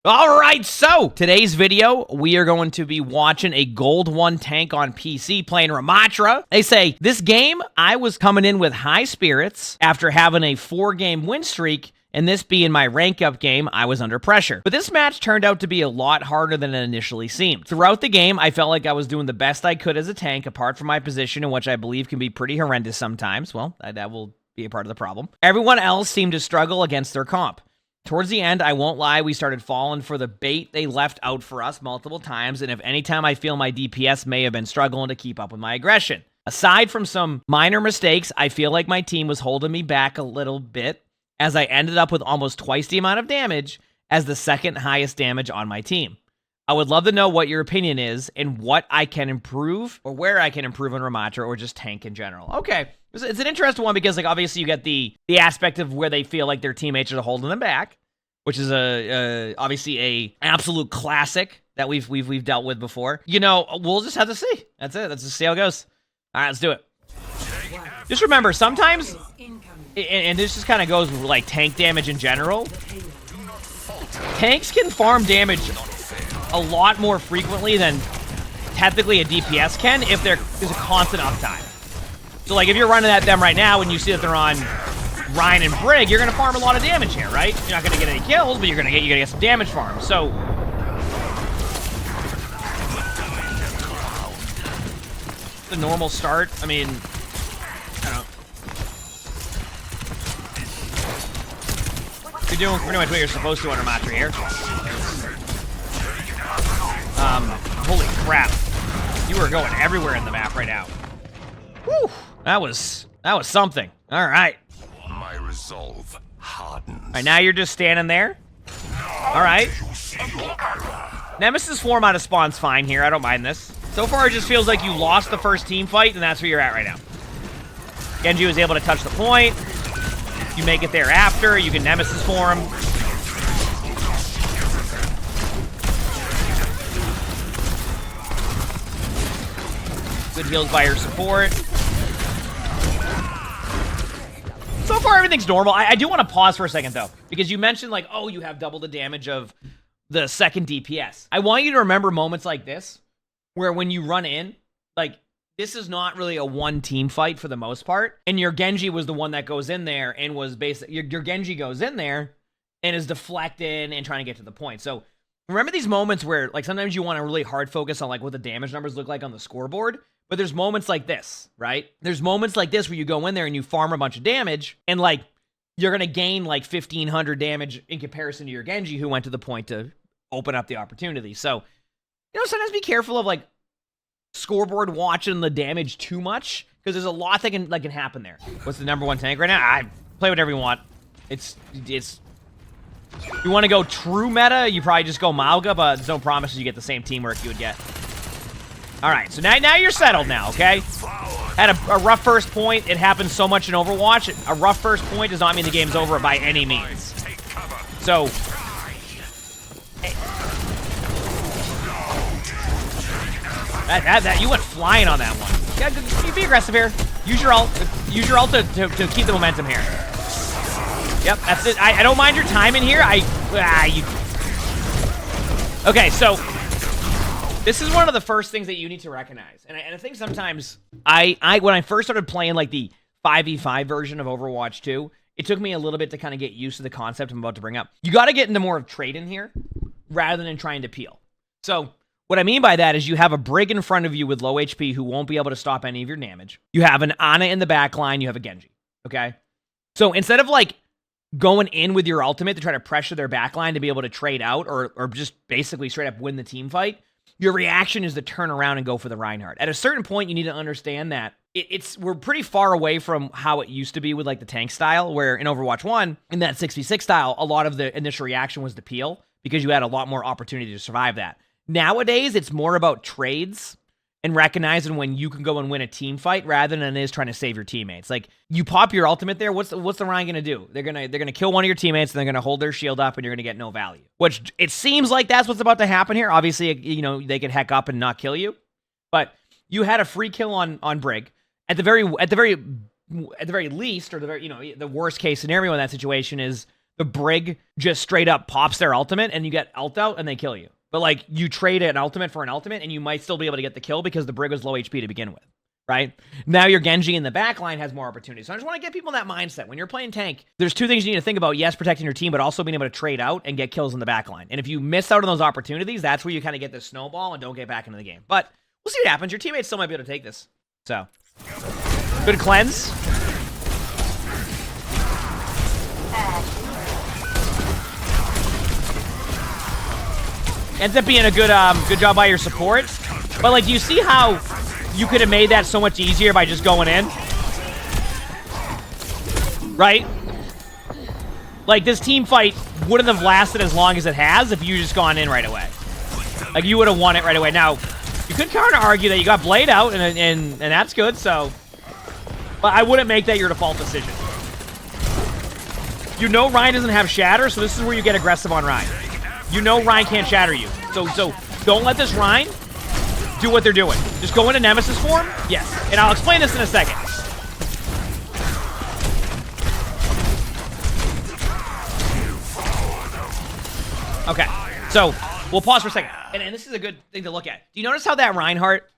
All right, so today's video, we are going to be watching a Gold 1 tank on PC playing Ramattra. They say, this game, I was coming in with high spirits after having a 4-game win streak, and this being my rank up game, I was under pressure. But this match turned out to be a lot harder than it initially seemed. Throughout the game, I felt like I was doing the best I could as a tank, apart from my position, in which I believe can be pretty horrendous sometimes. Well, that will be a part of the problem. Everyone else seemed to struggle against their comp. Towards the end, I won't lie, we started falling for the bait they left out for us multiple times, and if any time I feel my DPS may have been struggling to keep up with my aggression. Aside from some minor mistakes, I feel like my team was holding me back a little bit, as I ended up with almost twice the amount of damage as the second highest damage on my team. I would love to know what your opinion is and what I can improve, or where I can improve on Ramattra, or just tank in general. Okay. It's an interesting one because, like, obviously you get the aspect of where they feel like their teammates are holding them back, which is obviously a absolute classic that we've dealt with before. You know, we'll just have to see. That's it. Let's just see how it goes. All right, let's do it. Just remember, sometimes, and this just kind of goes with, like, tank damage in general. Tanks can farm damage a lot more frequently than technically a DPS can if there's a constant uptime. So, like, if you're running at them right now and you see that they're on Ryan and Brig, you're going to farm a lot of damage here, right? You're not going to get any kills, but you're going to get some damage farm. So, the normal start, I mean, I don't know. You're doing pretty much what you're supposed to on Ramattra here. Holy crap. You are going everywhere in the map right now. Whew. That was something. All right. My resolve hardens. All right, now you're just standing there. All right. Nemesis form out of spawn's fine here. I don't mind this. So far, it just feels like you lost the first team fight, and that's where you're at right now. Genji was able to touch the point. You make it there after. You can Nemesis form. Good heals by your support. So far, everything's normal. I do want to pause for a second, though, because you mentioned, like, oh, you have double the damage of the second DPS. I want you to remember moments like this, where when you run in, like, this is not really a one-team fight for the most part, and your Genji was the one that goes in there and was basically, your Genji goes in there and is deflecting and trying to get to the point. So remember these moments where, like, sometimes you want to really hard focus on, like, what the damage numbers look like on the scoreboard, but there's moments like this, right? There's moments like this where you go in there and you farm a bunch of damage, and, like, you're going to gain, like, 1,500 damage in comparison to your Genji, who went to the point to open up the opportunity. So, you know, sometimes be careful of, like, scoreboard watching the damage too much, because there's a lot that can happen there. What's the number one tank right now? I play whatever you want. It's if you want to go true meta, you probably just go Mauga, but there's no promises you get the same teamwork you would get. All right, so now you're settled now, okay? Had a rough first point. It happens so much in Overwatch. A rough first point does not mean the game's over by any means. So, you went flying on that one. Yeah, be aggressive here. Use your ult. Use your ult to keep the momentum here. Yep, that's it. I don't mind your time in here. Okay, so this is one of the first things that you need to recognize. And I think sometimes, when I first started playing, like, the 5v5 version of Overwatch 2, it took me a little bit to kind of get used to the concept I'm about to bring up. You got to get into more of trade in here, rather than trying to peel. So what I mean by that is you have a Brig in front of you with low HP who won't be able to stop any of your damage. You have an Ana in the back line. You have a Genji, okay? So instead of, like, going in with your ultimate to try to pressure their backline to be able to trade out or just basically straight up win the team fight, your reaction is to turn around and go for the Reinhardt. At a certain point, you need to understand that we're pretty far away from how it used to be with, like, the tank style, where in Overwatch 1, in that 6v6 style, a lot of the initial reaction was to peel, because you had a lot more opportunity to survive that. Nowadays, it's more about trades and recognizing when you can go and win a team fight rather than it is trying to save your teammates. Like, you pop your ultimate there, what's the Ryan gonna do? They're gonna kill one of your teammates, and they're gonna hold their shield up, and you're gonna get no value. Which it seems like that's what's about to happen here. Obviously, you know, they could heck up and not kill you, but you had a free kill on Brig. At the very least, or the worst case scenario in that situation is the Brig just straight up pops their ultimate and you get ult out and they kill you. But like you trade an ultimate for an ultimate and you might still be able to get the kill because the Brig was low HP to begin with, right? Now your Genji in the backline has more opportunities. So I just want to get people in that mindset. When you're playing tank, there's two things you need to think about. Yes, protecting your team, but also being able to trade out and get kills in the backline. And if you miss out on those opportunities, that's where you kind of get this snowball and don't get back into the game. But we'll see what happens. Your teammates still might be able to take this. So, good cleanse. Ends up being a good job by your support. But like, do you see how you could have made that so much easier by just going in? Right? Like, this team fight wouldn't have lasted as long as it has if you just gone in right away. Like, you would have won it right away. Now, you could counter argue that you got Blade out, and that's good, so... But I wouldn't make that your default decision. You know Ryan doesn't have Shatter, so this is where you get aggressive on Ryan. You know Ryan can't shatter you. So don't let this Ryan do what they're doing. Just go into Nemesis form. Yes. And I'll explain this in a second. Okay. So we'll pause for a second. And this is a good thing to look at. Do you notice how that Reinhardt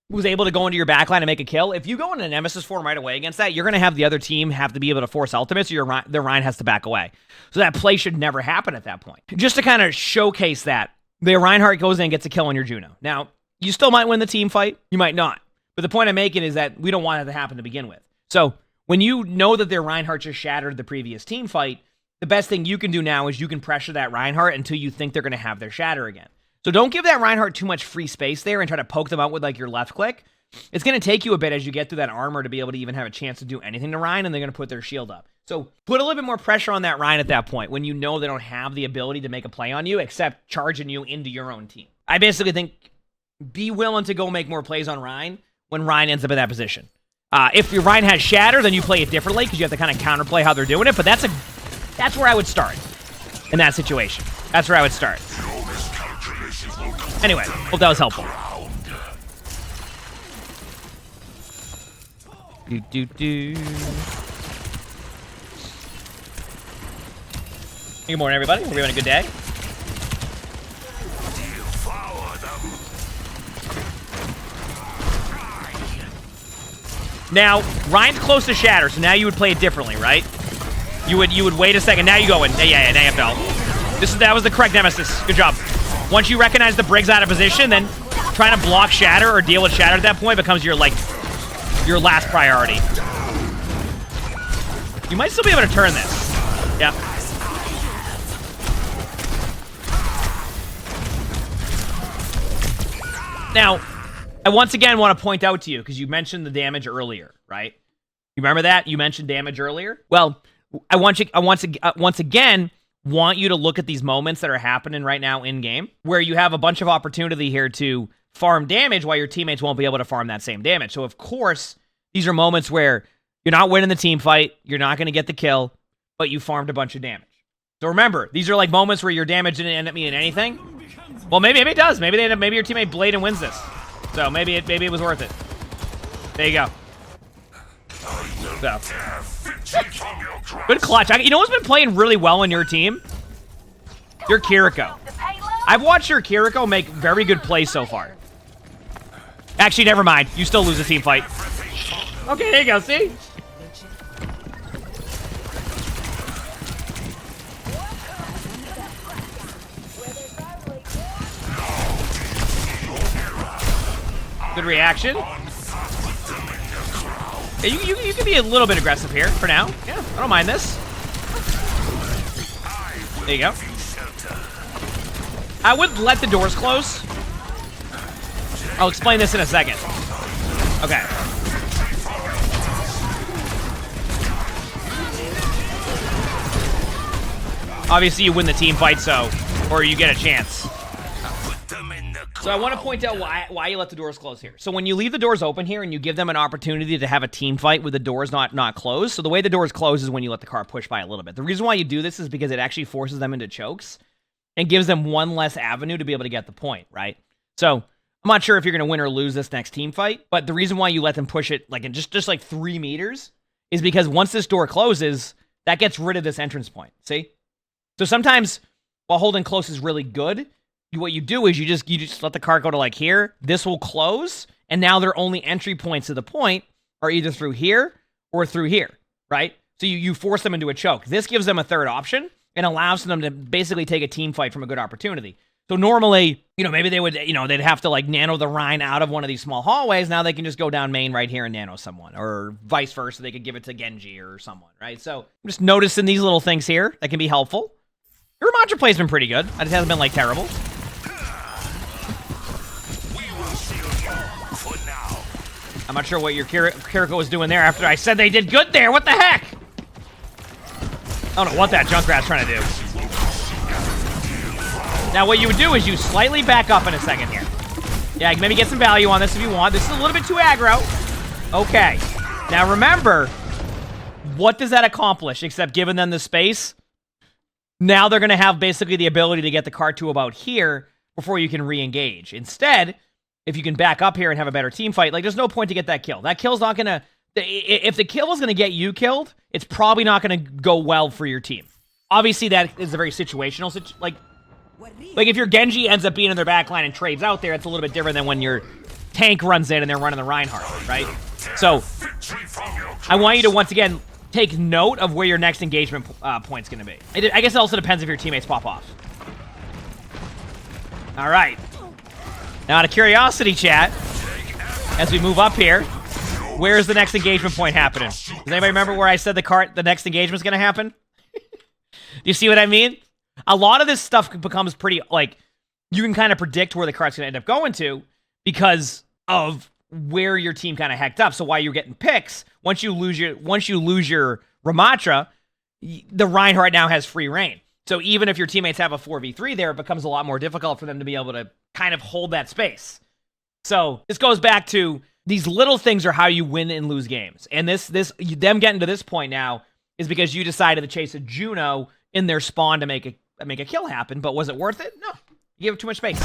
was able to go into your backline and make a kill? If you go into Nemesis form right away against that, you're going to have the other team have to be able to force ultimates, so the Ryan has to back away. So that play should never happen at that point. Just to kind of showcase that, the Reinhardt goes in and gets a kill on your Juno. Now, you still might win the team fight. You might not. But the point I'm making is that we don't want it to happen to begin with. So when you know that their Reinhardt just shattered the previous team fight, the best thing you can do now is you can pressure that Reinhardt until you think they're going to have their shatter again. So don't give that Reinhardt too much free space there and try to poke them out with like your left click. It's going to take you a bit as you get through that armor to be able to even have a chance to do anything to Ryan, and they're going to put their shield up. So put a little bit more pressure on that Ryan at that point when you know they don't have the ability to make a play on you except charging you into your own team. I basically think be willing to go make more plays on Ryan when Ryan ends up in that position. If your Ryan has Shatter, then you play it differently because you have to kind of counterplay how they're doing it, but that's where I would start in that situation. That's where I would start. Anyway, hope that was helpful. Good morning, everybody. Hope you're having a good day. Now, Ryan's close to Shatter, so now you would play it differently, right? You would wait a second. Now you go in. Yeah, now you have to ult. That was the correct Nemesis. Good job. Once you recognize the Brig's out of position, then trying to block Shatter or deal with Shatter at that point becomes your last priority. You might still be able to turn this. Yeah. Now, I once again want to point out to you, because you mentioned the damage earlier, right? You remember that? You mentioned damage earlier? Well, I once again want you to look at these moments that are happening right now in-game, where you have a bunch of opportunity here to farm damage while your teammates won't be able to farm that same damage. So, of course, these are moments where you're not winning the team fight, you're not going to get the kill, but you farmed a bunch of damage. So remember, these are like moments where your damage didn't end up meaning anything. Well, maybe it does. Maybe your teammate Blade and wins this. So maybe it was worth it. There you go. So. Good clutch. You know what's been playing really well in your team? Your Kiriko. I've watched your Kiriko make very good plays so far. Actually, never mind. You still lose the team fight. Okay, there you go. See? Good reaction. Yeah, you can be a little bit aggressive here for now. Yeah, I don't mind this. There you go. I would let the doors close. I'll explain this in a second. Okay. Obviously, you win the team fight, or you get a chance. So I want to point out why you let the doors close here. So when you leave the doors open here and you give them an opportunity to have a team fight with the doors not closed, so the way the doors close is when you let the car push by a little bit. The reason why you do this is because it actually forces them into chokes and gives them one less avenue to be able to get the point, right? So I'm not sure if you're going to win or lose this next team fight, but the reason why you let them push it like in just like 3 meters is because once this door closes, that gets rid of this entrance point. See? So sometimes while holding close is really good, what you do is you just let the cart go to like here. This will close, and now their only entry points to the point are either through here or through here, right? So you force them into a choke. This gives them a third option and allows them to basically take a team fight from a good opportunity. So normally, maybe they would, they'd have to like nano the Rhine out of one of these small hallways. Now they can just go down main right here and nano someone, or vice versa. They could give it to Genji or someone, right? So I'm just noticing these little things here that can be helpful. Your Ramattra play's been pretty good. It just hasn't been like terrible. I'm not sure what your Kiriko was doing there after I said they did good there. What the heck? I don't know what that Junkrat's trying to do. Now, what you would do is you slightly back up in a second here. Yeah, maybe get some value on this if you want. This is a little bit too aggro. Okay. Now, remember, what does that accomplish except giving them the space? Now they're going to have basically the ability to get the cart to about here before you can re-engage. Instead, if you can back up here and have a better team fight, like, there's no point to get that kill. That kill's not going to... If the kill is going to get you killed, it's probably not going to go well for your team. Obviously, that is a very situational situation. Like if your Genji ends up being in their backline and trades out there, it's a little bit different than when your tank runs in and they're running the Reinhardt, right? So, I want you to, once again, take note of where your next engagement point's going to be. I guess it also depends if your teammates pop off. All right. Now, out of curiosity, chat, as we move up here, where is the next engagement point happening? Does anybody remember where I said the next engagement is going to happen? You see what I mean? A lot of this stuff becomes pretty, like, you can kind of predict where the cart's going to end up going to because of where your team kind of hecked up. So while you're getting picks, once you lose your Ramattra, the Reinhardt now has free reign. So even if your teammates have a 4v3 there, it becomes a lot more difficult for them to be able to kind of hold that space. So this goes back to these little things are how you win and lose games. And them getting to this point now is because you decided to chase a Juno in their spawn to make a kill happen. But was it worth it? No. You gave up too much space.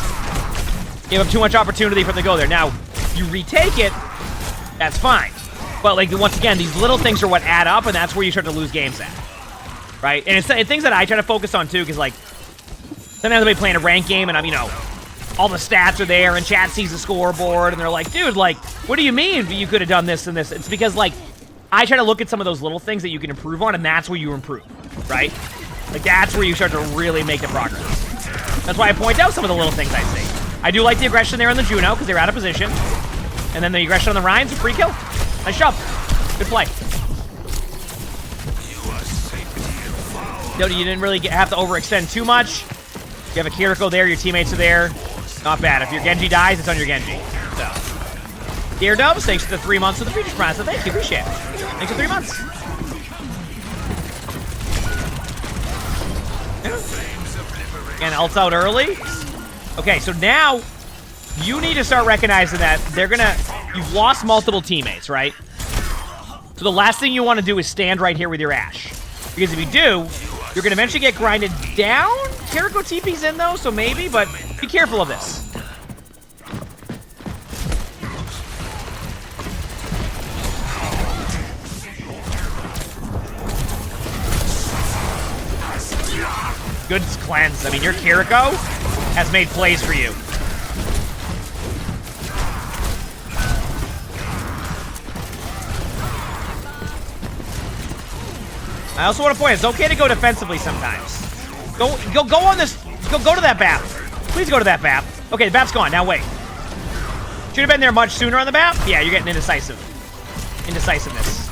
Gave up too much opportunity for them to go there. Now, you retake it, that's fine. But like once again, these little things are what add up, and that's where you start to lose games at. Right? And it's things that I try to focus on too, because like sometimes I'll be playing a ranked game and I'm, all the stats are there and chat sees the scoreboard and they're like, dude, like, what do you mean you could have done this and this? It's because like I try to look at some of those little things that you can improve on, and that's where you improve, right? Like that's where you start to really make the progress. That's why I point out some of the little things I see. I do like the aggression there on the Juno because they're out of position. And then the aggression on the Ryan's a free kill. Nice job. Good play. You didn't really have to overextend too much. You have a Kiriko there, your teammates are there. Not bad. If your Genji dies, it's on your Genji. So, Dear Dubs, thanks for the 3 months of the feature sponsor. Thank you, appreciate it. Thanks for 3 months. And ults out early. Okay, so now you need to start recognizing that you've lost multiple teammates, right? So the last thing you want to do is stand right here with your Ashe. Because if you do, you're going to eventually get grinded down. Kiriko TP's in though, so maybe, but be careful of this. Good cleanse. I mean, your Kiriko has made plays for you. I also want to point out, it's okay to go defensively sometimes. Go on this. Go to that BAP. Please go to that BAP. Okay, the BAP's gone. Now wait. Should have been there much sooner on the BAP. Yeah, you're getting indecisive. Indecisiveness.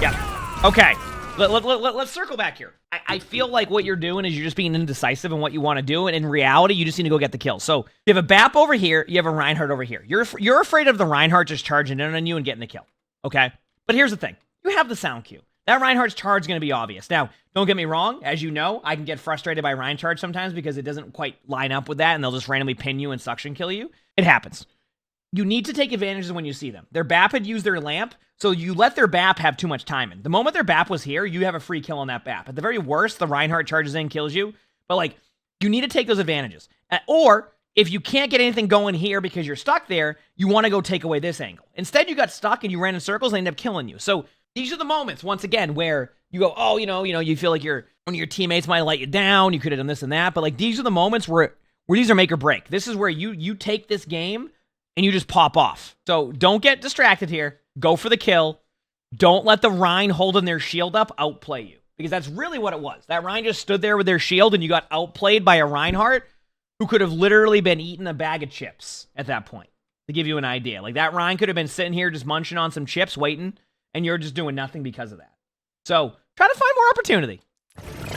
Yeah. Okay. Let's circle back here. I feel like what you're doing is you're just being indecisive in what you want to do, and in reality, you just need to go get the kill. So you have a BAP over here, you have a Reinhardt over here. You're afraid of the Reinhardt just charging in on you and getting the kill. Okay? But here's the thing. You have the sound cue. That Reinhardt's charge is going to be obvious. Now, don't get me wrong. As you know, I can get frustrated by Rein charge sometimes because it doesn't quite line up with that, and they'll just randomly pin you and suction kill you. It happens. You need to take advantages when you see them. Their BAP had used their lamp, so you let their BAP have too much time in. The moment their BAP was here, you have a free kill on that BAP. At the very worst, the Reinhardt charges in, kills you. But, like, you need to take those advantages. Or, if you can't get anything going here because you're stuck there, you want to go take away this angle. Instead, you got stuck and you ran in circles and they ended up killing you. So, these are the moments, once again, where you go, oh, you feel like one of your teammates might let you down. You could have done this and that. But like these are the moments where these are make or break. This is where you take this game and you just pop off. So don't get distracted here. Go for the kill. Don't let the Rhine holding their shield up outplay you. Because that's really what it was. That Rhine just stood there with their shield and you got outplayed by a Reinhardt who could have literally been eating a bag of chips at that point. To give you an idea. Like that Rhine could have been sitting here just munching on some chips, waiting, and you're just doing nothing because of that. So try to find more opportunity.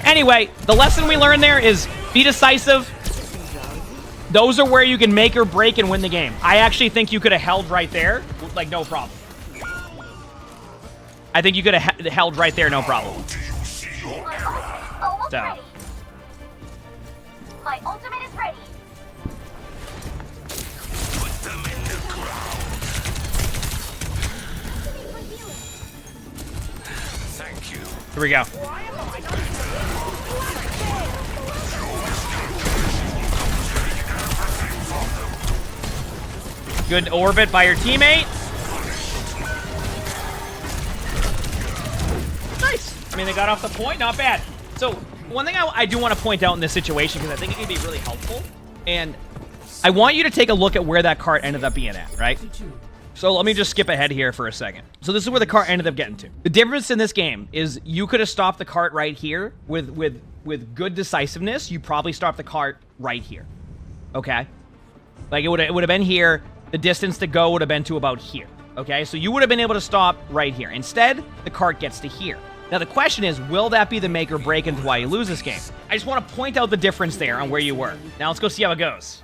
Anyway, the lesson we learned there is be decisive. Those are where you can make or break and win the game. I actually think you could have held right there, like no problem. I think you could have held right there, no problem. So. My ultimate is ready. Put them in the ground. Thank you. Here we go. Good orbit by your teammate. Nice. I mean, they got off the point. Not bad. So, one thing I do want to point out in this situation, because I think it can be really helpful, and I want you to take a look at where that cart ended up being at, right? So let me just skip ahead here for a second. So this is where the cart ended up getting to. The difference in this game is you could have stopped the cart right here with good decisiveness. You probably stopped the cart right here. Okay? Like it would have been here. The distance to go would have been to about here. Okay? So you would have been able to stop right here. Instead, the cart gets to here. Now the question is, will that be the make or break into why you lose this game? I just want to point out the difference there on where you were. Now let's go see how it goes.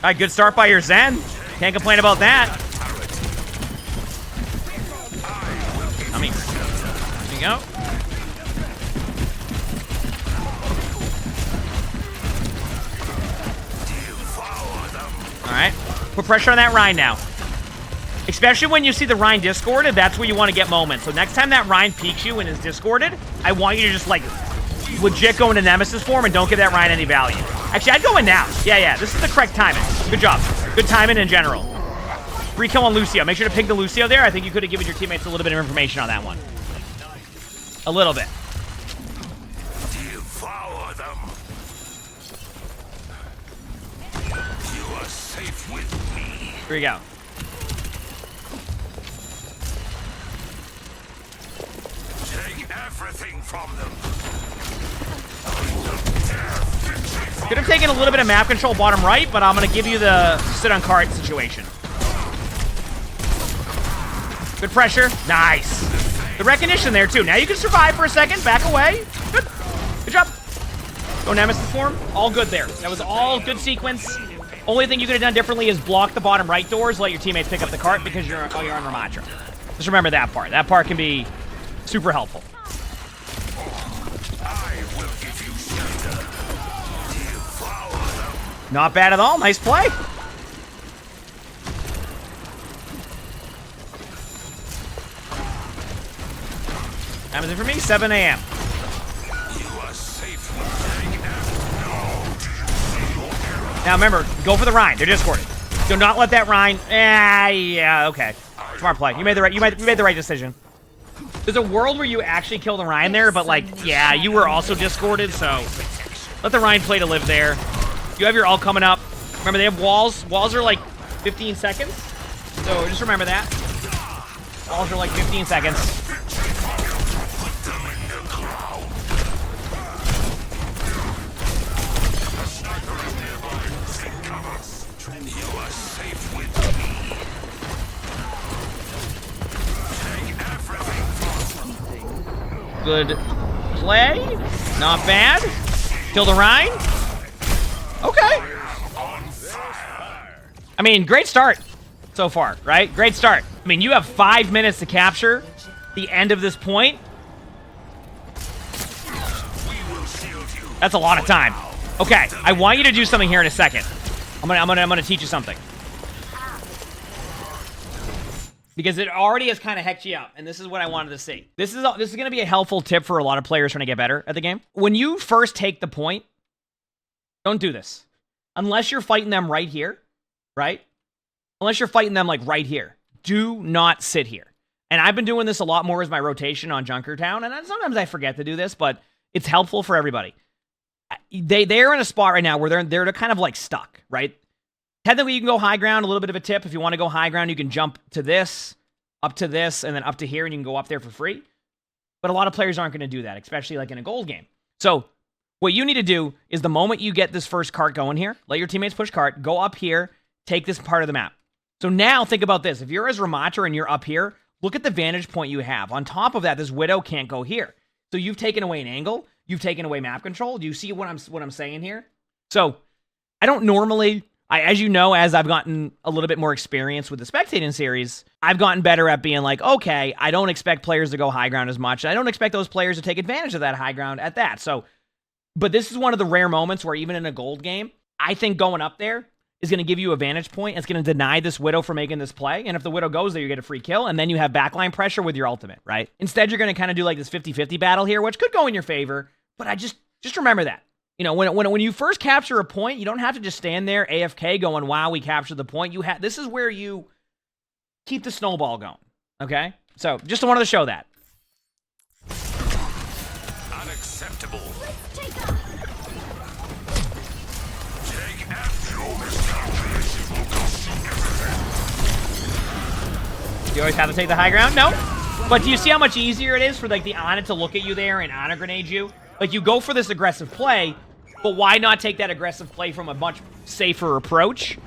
All right, good start by your Zen. Can't complain about that. I mean, there you go. All right, put pressure on that Rhine now. Especially when you see the Rhine discorded, that's where you want to get moments. So next time that Rhine peeks you and is discorded, I want you to just like legit go into Nemesis form and don't give that Rhine any value. Actually, I'd go in now. Yeah, this is the correct timing. Good job. Good timing in general. Free kill on Lucio. Make sure to ping the Lucio there. I think you could have given your teammates a little bit of information on that one. A little bit. Devour them. You are safe with me. Here we go. Take everything from them. Could have taken a little bit of map control bottom right, but I'm going to give you the sit on cart situation. Good pressure. Nice. The recognition there, too. Now you can survive for a second. Back away. Good. Good job. Go Nemesis form. All good there. That was all good sequence. Only thing you could have done differently is block the bottom right doors, let your teammates pick up the cart because you're on Ramattra. Just remember that part. That part can be super helpful. Not bad at all. Nice play. Time is it for me? 7 a.m. Now remember, go for the Rhine. They're discorded. Do not let that Rhine. Yeah, okay. Smart play. You made the right decision. There's a world where you actually kill the Rhine there, but like, yeah, you were also discorded, so let the Rhine play to live there. You have your ult coming up. Remember, they have walls. Walls are like 15 seconds. So just remember that. Walls are like 15 seconds. Good play. Not bad. Kill the Rhine. Okay. I mean, great start so far, right? Great start. I mean, you have 5 minutes to capture the end of this point. That's a lot of time. Okay, I want you to do something here in a second. I'm gonna teach you something. Because it already has kind of hecked you up, and this is what I wanted to see. This is going to be a helpful tip for a lot of players trying to get better at the game. When you first take the point, don't do this. Unless you're fighting them right here, right? Unless you're fighting them like right here. Do not sit here. And I've been doing this a lot more as my rotation on Junkertown, and sometimes I forget to do this, but it's helpful for everybody. They're in a spot right now where they're kind of like stuck, right? Technically, you can go high ground, a little bit of a tip. If you want to go high ground, you can jump to this, up to this, and then up to here, and you can go up there for free. But a lot of players aren't going to do that, especially like in a gold game. So what you need to do is the moment you get this first cart going here, let your teammates push cart, go up here, take this part of the map. So now think about this. If you're as Ramattra and you're up here, look at the vantage point you have. On top of that, this Widow can't go here. So you've taken away an angle. You've taken away map control. Do you see what I'm saying here? So I don't normally, as you know, as I've gotten a little bit more experience with the Spectating series, I've gotten better at being like, okay, I don't expect players to go high ground as much. I don't expect those players to take advantage of that high ground at that. So, but this is one of the rare moments where even in a gold game, I think going up there is going to give you a vantage point. It's going to deny this Widow from making this play. And if the Widow goes there, you get a free kill. And then you have backline pressure with your ultimate, right? Instead, you're going to kind of do like this 50-50 battle here, which could go in your favor. But I just remember that. You know, when you first capture a point, you don't have to just stand there AFK going, wow, we captured the point. This is where you keep the snowball going, okay? So just wanted to show that. Unacceptable. You always have to take the high ground? No. But do you see how much easier it is for like the Ana to look at you there and Ana grenade you? Like you go for this aggressive play, but why not take that aggressive play from a much safer approach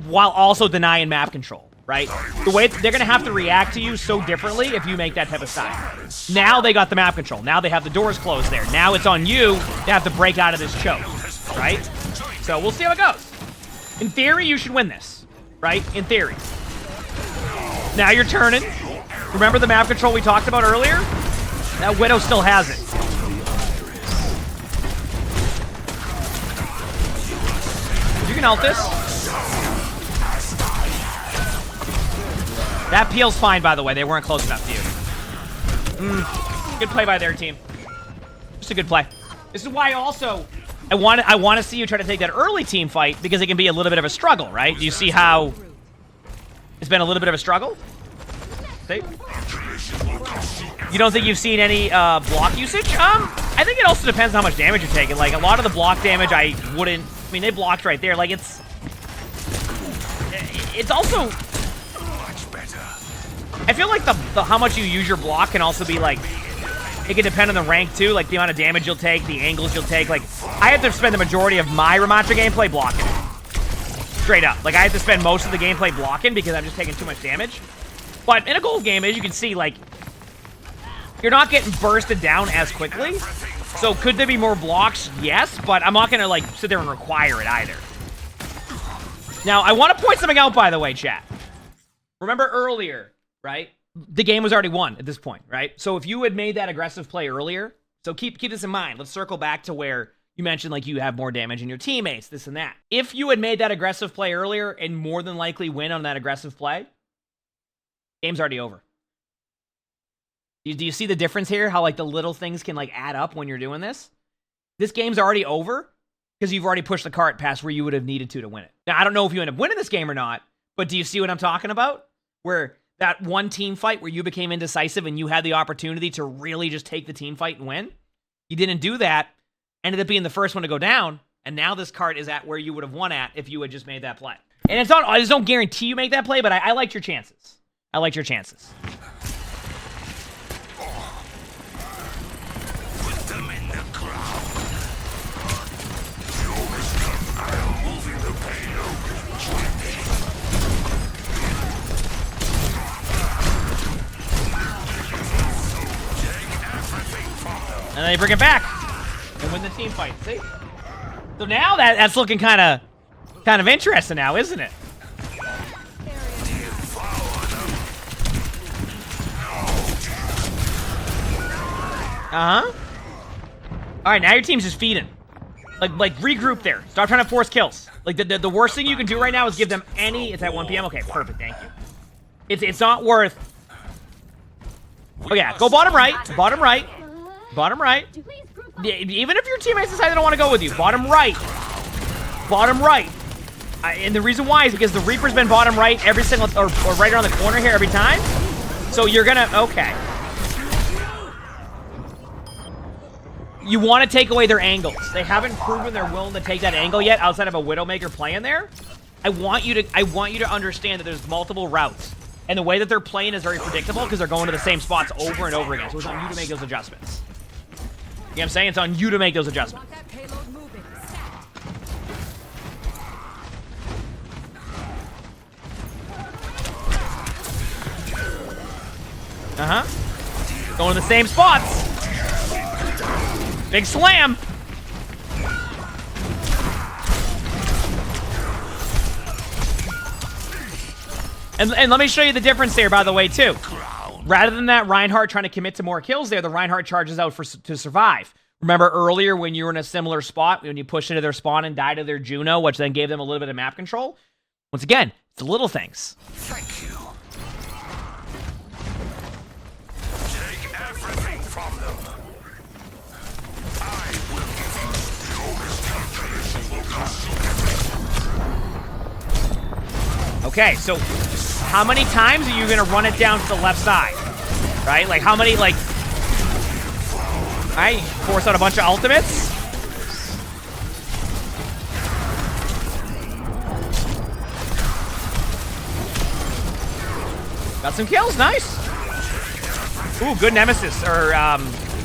while also denying map control, right? The way they're going to have to react to you so differently if you make that type of style. Now they got the map control. Now they have the doors closed there. Now it's on you to have to break out of this choke, right? So we'll see how it goes. In theory, you should win this, right? In theory. Now you're turning. Remember the map control we talked about earlier? That Widow still has it. You can ult this. That peel's fine, by the way. They weren't close enough to you. Good play by their team. Just a good play. This is why also I want to see you try to take that early team fight because it can be a little bit of a struggle, right? Do you see how it's been a little bit of a struggle? See? You don't think you've seen any block usage? I think it also depends on how much damage you're taking. Like, a lot of the block damage, I mean, they blocked right there. Like, it's also Much better. I feel like the how much you use your block can also be, like, it can depend on the rank, too. Like, the amount of damage you'll take, the angles you'll take. Like, I have to spend the majority of my Ramattra gameplay blocking. Straight up. Like, I have to spend most of the gameplay blocking because I'm just taking too much damage. But in a gold game, as you can see, like, you're not getting bursted down as quickly. So could there be more blocks? Yes, but I'm not going to, like, sit there and require it either. Now, I want to point something out, by the way, chat. Remember earlier, right? The game was already won at this point, right? So if you had made that aggressive play earlier, so keep this in mind. Let's circle back to where you mentioned, like, you have more damage in your teammates, this and that. If you had made that aggressive play earlier and more than likely win on that aggressive play, game's already over. Do you see the difference here? How, like, the little things can, like, add up when you're doing this? This game's already over because you've already pushed the cart past where you would have needed to win it. Now, I don't know if you end up winning this game or not, but do you see what I'm talking about? Where that one team fight where you became indecisive and you had the opportunity to really just take the team fight and win? You didn't do that. Ended up being the first one to go down, and now this cart is at where you would have won at if you had just made that play. And it's not, I just don't guarantee you make that play, but I liked your chances. I liked your chances. Put them in the ground. You almost got I'm moving the payload. Take everything from them. And then they bring it back and win the team fight. See? So now that's looking kind of interesting now, isn't it? Uh-huh. All right, now your team's just feeding. Like regroup there. Stop trying to force kills. Like, the worst thing you can do right now is give them any... It's at 1 p.m.? Okay, perfect, thank you. It's not worth... Oh, yeah, go bottom right. Bottom right. Bottom right. Yeah, even if your teammates decide they don't want to go with you. Bottom right. Bottom right. And the reason why is because the Reaper's been bottom right every single... Or right around the corner here every time. So you're gonna, okay. You want to take away their angles. They haven't proven they're willing to take that angle yet outside of a Widowmaker playing there. I want you to understand that there's multiple routes. And the way that they're playing is very predictable because they're going to the same spots over and over again. So it's on you to make those adjustments. You know what I'm saying? It's on you to make those adjustments. Uh-huh. Going to the same spots. Big slam. And let me show you the difference there, by the way, too. Rather than that Reinhardt trying to commit to more kills there, the Reinhardt charges out to survive. Remember earlier when you were in a similar spot, when you pushed into their spawn and died to their Juno, which then gave them a little bit of map control? Once again, it's the little things. Thank you. Take everything from them. I will give you your miscalculations. Okay, so how many times are you going to run it down to the left side? Right? Like, how many, like... Alright, force out a bunch of ultimates. Got some kills, nice. Ooh, good Nemesis, or,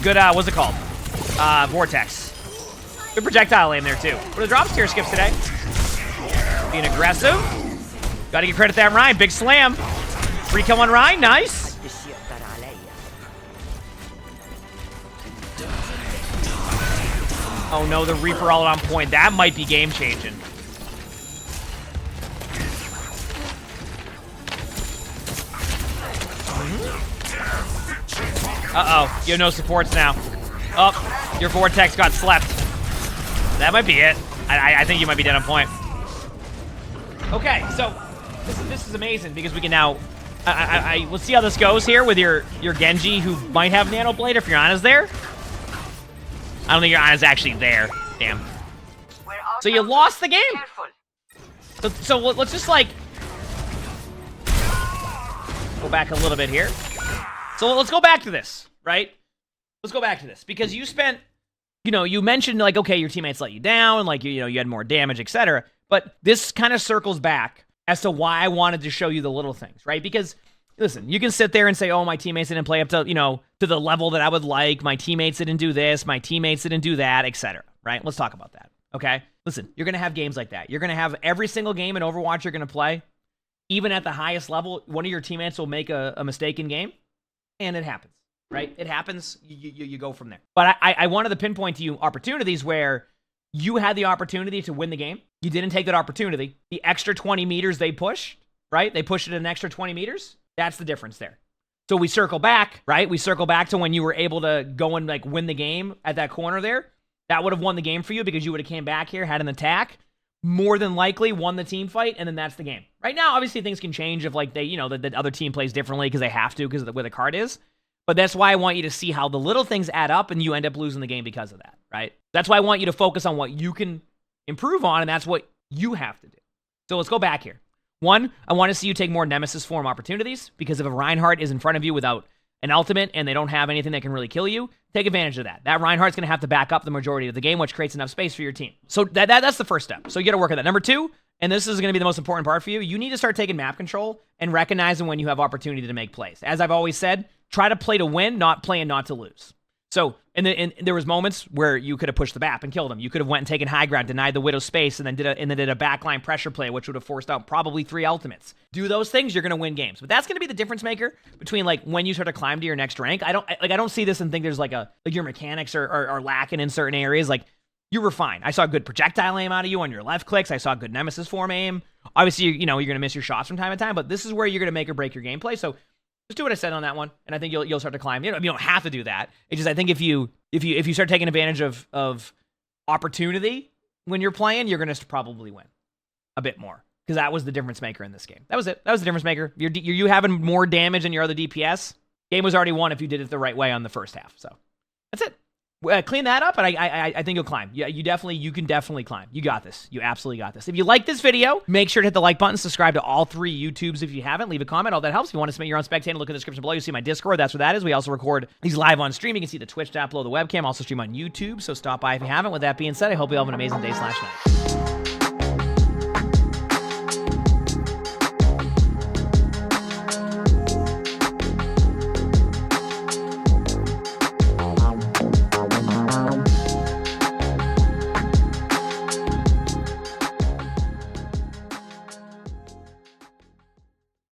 good, what's it called? Vortex. Good projectile aim there, too. What are the drops tier skips today? Being aggressive. Gotta give credit to that Ryan. Big slam. Free kill on Ryan. Nice. Oh no, the Reaper all on point. That might be game changing. Uh-oh. You have no supports now. Oh, your Vortex got slept. That might be it. I think you might be dead on point. Okay, so this is amazing because we can now... let's see how this goes here with your Genji who might have Nano Blade if your Ana's there. I don't think your Ana's actually there. Damn. So you lost the game. So let's just like... go back a little bit here. So let's go back to this, right? Let's go back to this because you spent... You know, you mentioned like, okay, your teammates let you down, like, you know, you had more damage, etc. But this kind of circles back as to why I wanted to show you the little things, right? Because, listen, you can sit there and say, oh, my teammates didn't play up to, you know, to the level that I would like. My teammates didn't do this. My teammates didn't do that, etc. Right? Let's talk about that, okay? Listen, you're going to have games like that. You're going to have every single game in Overwatch you're going to play, even at the highest level, one of your teammates will make a mistake in game, and it happens, right? It happens. You go from there. But I wanted to pinpoint to you opportunities where you had the opportunity to win the game. You didn't take that opportunity. The extra 20 meters they pushed, right? They pushed it an extra 20 meters. That's the difference there. So we circle back, right? We circle back to when you were able to go and like win the game at that corner there. That would have won the game for you because you would have came back here, had an attack, more than likely won the team fight, and then that's the game. Right now, obviously things can change if like they, you know, the other team plays differently because they have to because of the way the card is. But that's why I want you to see how the little things add up and you end up losing the game because of that, right? That's why I want you to focus on what you can improve on, and that's what you have to do. So let's go back here. One, I want to see you take more Nemesis form opportunities, because if a Reinhardt is in front of you without an ultimate and they don't have anything that can really kill you, take advantage of that. That Reinhardt's going to have to back up the majority of the game, which creates enough space for your team. So that's the first step. So you got to work on that. Number two, and this is going to be the most important part for you, you need to start taking map control and recognizing when you have opportunity to make plays. As I've always said, try to play to win, not play and not to lose. So, and there was moments where you could have pushed the BAP and killed him. You could have went and taken high ground, denied the Widow space, and then did a backline pressure play, which would have forced out probably 3 ultimates. Do those things, you're going to win games. But that's going to be the difference maker between like when you start to climb to your next rank. I don't see this and think there's like your mechanics are lacking in certain areas. Like, you were fine. I saw good projectile aim out of you on your left clicks. I saw good Nemesis form aim. Obviously, you're going to miss your shots from time to time, but this is where you're going to make or break your gameplay. So just do what I said on that one, and I think you'll start to climb. You don't have to do that. It's just I think if you start taking advantage of opportunity when you're playing, you're going to probably win a bit more, because that was the difference maker in this game. That was it. That was the difference maker. You having more damage than your other DPS. Game was already won if you did it the right way on the first half. So that's it. Clean that up, and I think you'll climb. Yeah, you can definitely climb. You got this. You absolutely got this. If you like this video, make sure to hit the like button, subscribe to all 3 YouTubes if you haven't, leave a comment, all that helps. If you want to submit your own Spectating, look in the description below. You see my Discord, that's where that is. We also record these live on stream. You can see the Twitch tab below the webcam, also stream on YouTube, so stop by if you haven't. With that being said, I hope you all have an amazing day/night.